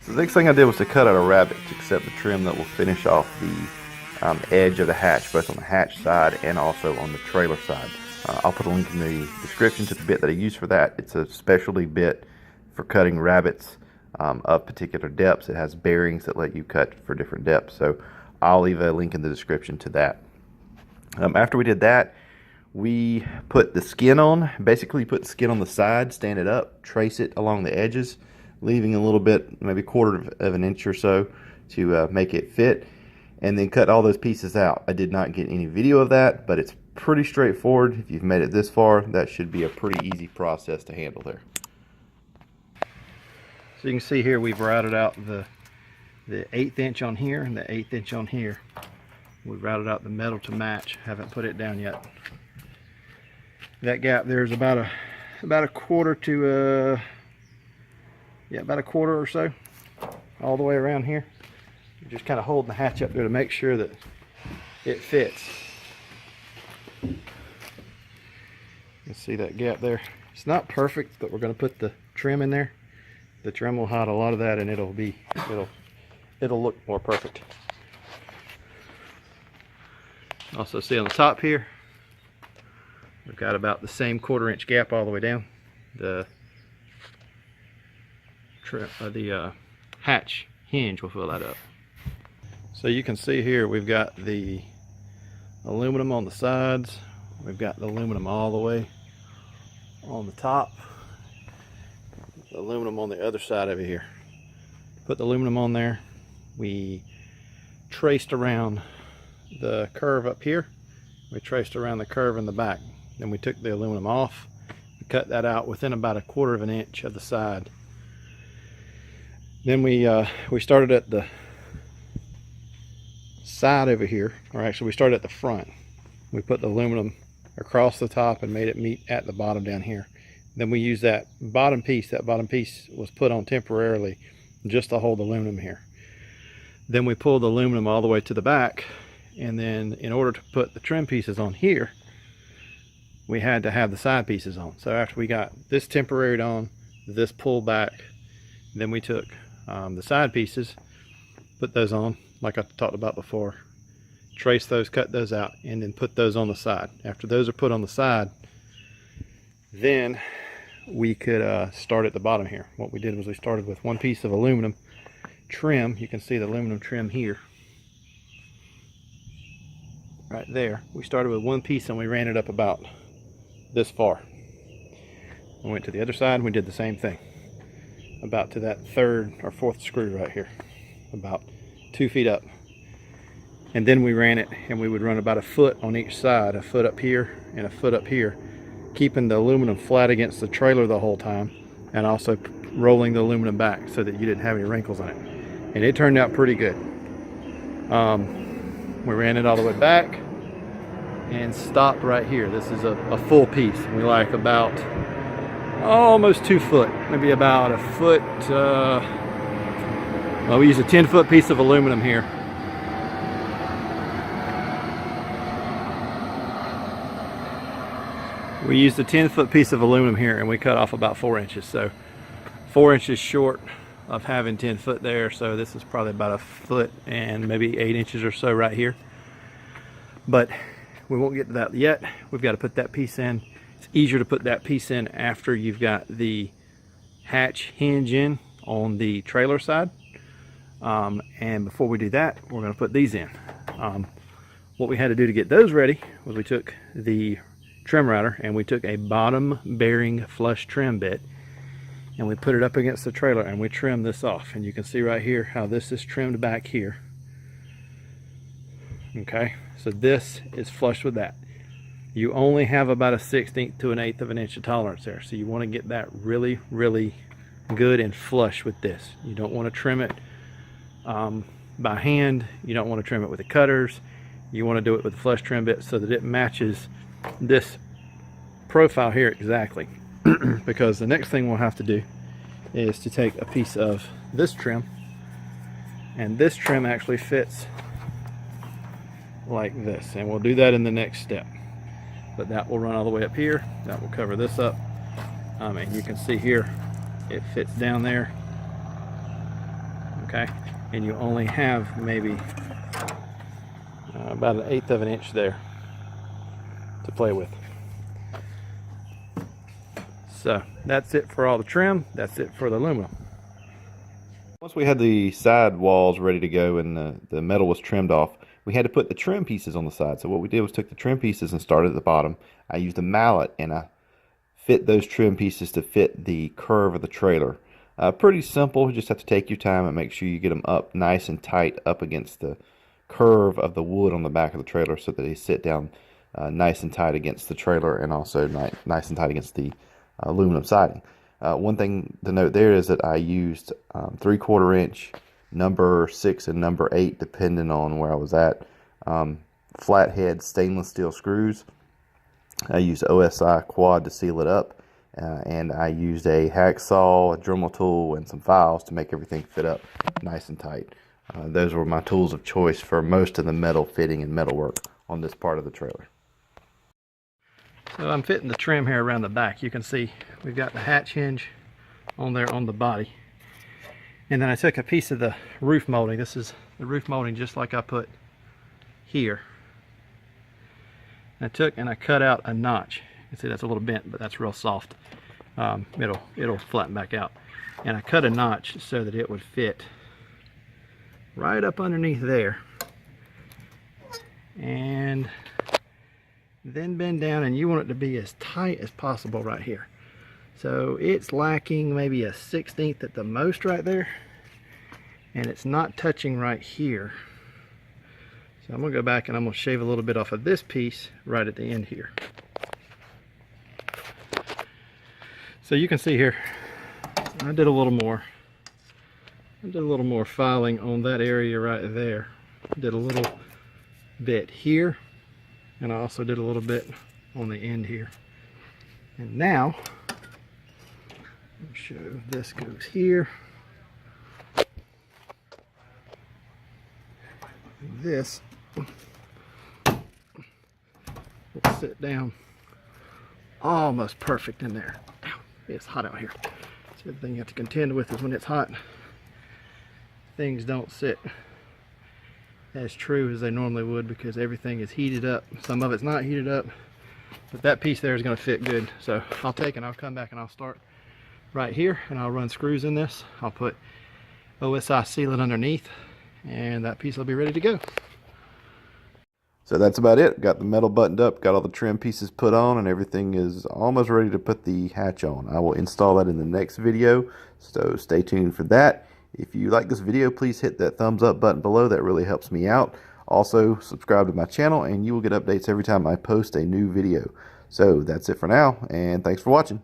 So the next thing I did was to cut out a rabbet to accept the trim that will finish off the edge of the hatch, both on the hatch side and also on the trailer side. I'll put a link in the description to the bit that I use for that. It's a specialty bit for cutting rabbets of particular depths. It has bearings that let you cut for different depths, so I'll leave a link in the description to that. After we did that, we put the skin on. Basically put the skin on the side, stand it up, trace it along the edges, leaving a little bit, maybe a quarter of an inch or so to make it fit, and then cut all those pieces out. I did not get any video of that, but it's pretty straightforward. If you've made it this far, that should be a pretty easy process to handle there. So you can see here we've routed out the 1/8 inch on here and the 1/8 inch on here. We've routed out the metal to match. Haven't put it down yet. That gap there is about a quarter to about a quarter or so, all the way around here. You're just kind of holding the hatch up there to make sure that it fits. You can see that gap there. It's not perfect, but we're going to put the trim in there. The trim will hide a lot of that, and it'll look more perfect. Also see on the top here, we've got about the same 1/4 inch gap all the way down. The hatch hinge will fill that up. So you can see here we've got the aluminum on the sides, we've got the aluminum all the way on the top, the aluminum on the other side over here. Put the aluminum on there. We traced around the curve up here, we traced around the curve in the back, then we took the aluminum off, we cut that out within about a 1/4 of an inch of the side. Then we started at the side over here, or actually we started at the front. We put the aluminum across the top and made it meet at the bottom down here. Then we used that bottom piece was put on temporarily just to hold the aluminum here. Then we pulled the aluminum all the way to the back, and then in order to put the trim pieces on here, we had to have the side pieces on. So after we got this temporaried on, this pulled back, then we took the side pieces, put those on like I talked about before, trace those, cut those out, and then put those on the side. After those are put on the side, then we could start at the bottom here. What we did was we started with one piece of aluminum trim. You can see the aluminum trim here, right there. We started with one piece and we ran it up about this far. We went to the other side and we did the same thing, about to that 3rd or 4th screw right here, about 2 feet up. And then we ran it, and we would run about a foot on each side, a foot up here and a foot up here, keeping the aluminum flat against the trailer the whole time, and also rolling the aluminum back so that you didn't have any wrinkles on it. And it turned out pretty good. We ran it all the way back and stopped right here. This is a full piece. We like about almost 2 foot, maybe about a foot. Well, we use a 10-foot piece of aluminum here. We used a 10-foot piece of aluminum here, and we cut off about 4 inches. So 4 inches short of having 10 foot there. So this is probably about a foot and maybe 8 inches or so right here. But we won't get to that yet. We've got to put that piece in. It's easier to put that piece in after you've got the hatch hinge in on the trailer side. And before we do that, we're going to put these in. What we had to do to get those ready was we took the trim router and we took a bottom bearing flush trim bit and we put it up against the trailer and we trimmed this off. And you can see right here how this is trimmed back here. Okay, so this is flush with that. You only have about a 1/16 to 1/8 of an inch of tolerance there, so you want to get that really good and flush with this. You don't want to trim it by hand. You don't want to trim it with the cutters. You want to do it with the flush trim bit so that it matches this profile here exactly. Because the next thing we'll have to do is to take a piece of this trim, and this trim actually fits like this, and we'll do that in the next step. But that will run all the way up here. That will cover this up, and you can see here it fits down there okay? And you only have maybe about 1/8 of an inch there to play with. So that's it for all the trim. That's it for the aluminum. Once we had the side walls ready to go and the metal was trimmed off, we had to put the trim pieces on the side. So what we did was took the trim pieces and started at the bottom. I used a mallet and I fit those trim pieces to fit the curve of the trailer. Pretty simple. You just have to take your time and make sure you get them up nice and tight up against the curve of the wood on the back of the trailer so that they sit down nice and tight against the trailer and also nice and tight against the aluminum siding. One thing to note there is that I used 3/4 inch, number 6 and number 8 depending on where I was at, flathead stainless steel screws. I used OSI quad to seal it up, and I used a hacksaw, a Dremel tool, and some files to make everything fit up nice and tight. Those were my tools of choice for most of the metal fitting and metal work on this part of the trailer. So I'm fitting the trim here around the back. You can see we've got the hatch hinge on there on the body. And then I took a piece of the roof molding. This is the roof molding just like I put here. And I took and I cut out a notch. You can see that's a little bent, but that's real soft. It'll flatten back out. And I cut a notch so that it would fit right up underneath there. And then bend down, and you want it to be as tight as possible right here. So it's lacking maybe a 1/16 at the most right there, and it's not touching right here. So I'm gonna go back and I'm gonna shave a little bit off of this piece right at the end here. So you can see here, I did a little more. I did a little more filing on that area right there. Did a little bit here, and I also did a little bit on the end here. And now, I'll show this goes here. This will sit down almost perfect in there. It's hot out here. So the thing you have to contend with is when it's hot, things don't sit as true as they normally would because everything is heated up. Some of it's not heated up, but that piece there is going to fit good. So I'll take and I'll come back and I'll start right here and I'll run screws in this. I'll put OSI sealant underneath and that piece will be ready to go. So that's about it. Got the metal buttoned up, got all the trim pieces put on, and everything is almost ready to put the hatch on. I will install that in the next video, so stay tuned for that. If you like this video, please hit that thumbs up button below. That really helps me out. Also, subscribe to my channel and you will get updates every time I post a new video. So that's it for now, and thanks for watching.